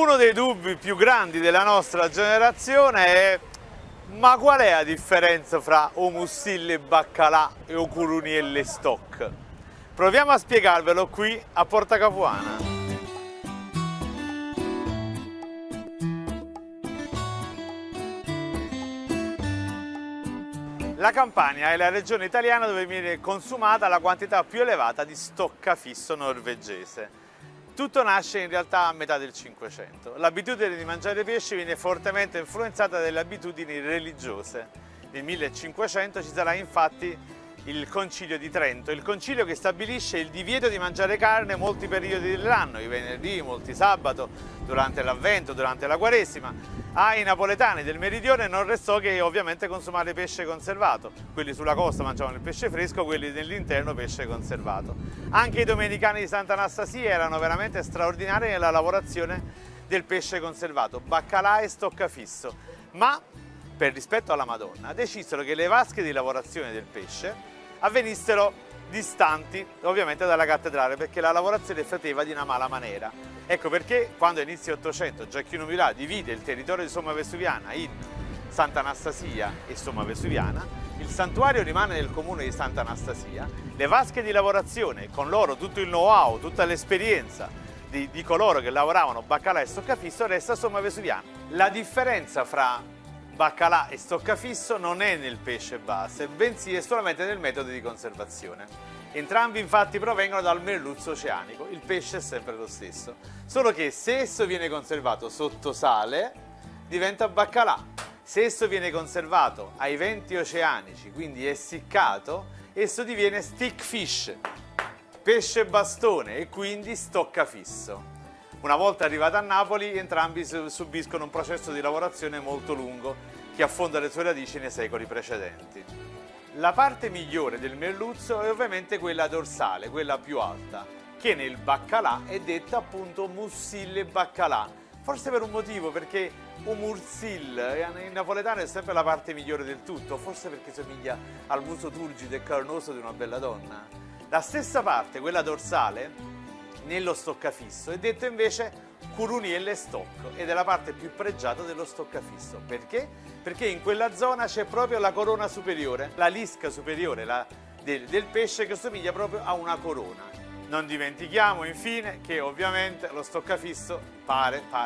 Uno dei dubbi più grandi della nostra generazione è: ma qual è la differenza fra o mussille e baccalà e o curunielle e stock? Proviamo a spiegarvelo qui a Porta Capuana. La Campania è la regione italiana dove viene consumata la quantità più elevata di stoccafisso norvegese. Tutto nasce in realtà a metà del Cinquecento. L'abitudine di mangiare pesce viene fortemente influenzata dalle abitudini religiose. Nel 1500 ci sarà infatti il Concilio di Trento, il concilio che stabilisce il divieto di mangiare carne molti periodi dell'anno, i venerdì, molti sabato, durante l'Avvento, durante la Quaresima. Ai napoletani del meridione non restò che ovviamente consumare pesce conservato. Quelli sulla costa mangiavano il pesce fresco, quelli nell'interno pesce conservato. Anche i domenicani di Sant'Anastasia erano veramente straordinari nella lavorazione del pesce conservato, baccalà e stoccafisso. Ma, per rispetto alla Madonna, decisero che le vasche di lavorazione del pesce avvenissero distanti ovviamente dalla cattedrale, perché la lavorazione faceva di una mala maniera. Ecco perché quando a inizio 800 Giacchino Vilà divide il territorio di Somma Vesuviana in Sant'Anastasia e Somma Vesuviana, il santuario rimane nel comune di Sant'Anastasia, le vasche di lavorazione, con loro tutto il know-how, tutta l'esperienza di coloro che lavoravano baccalà e stoccafisso, resta a Somma Vesuviana. La differenza fra baccalà e stoccafisso non è nel pesce base, bensì è solamente nel metodo di conservazione. Entrambi infatti provengono dal merluzzo oceanico, il pesce è sempre lo stesso, solo che se esso viene conservato sotto sale diventa baccalà, se esso viene conservato ai venti oceanici, quindi essiccato, esso diviene stick fish, pesce bastone e quindi stoccafisso. Una volta arrivato a Napoli, entrambi subiscono un processo di lavorazione molto lungo che affonda le sue radici nei secoli precedenti. La parte migliore del merluzzo è ovviamente quella dorsale, quella più alta, che nel baccalà è detta appunto mussille baccalà. Forse per un motivo, perché un mursil in napoletano è sempre la parte migliore del tutto, forse perché somiglia al muso turgido e carnoso di una bella donna. La stessa parte, quella dorsale, nello stoccafisso è detto invece curunielle stock ed è la parte più pregiata dello stoccafisso. Perché? Perché in quella zona c'è proprio la corona superiore, la lisca superiore del pesce che somiglia proprio a una corona. Non dimentichiamo infine che ovviamente lo stoccafisso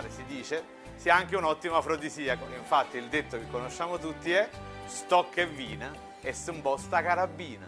si dice, sia anche un ottimo afrodisiaco. Infatti il detto che conosciamo tutti è: stock e vina e un po' sta carabina.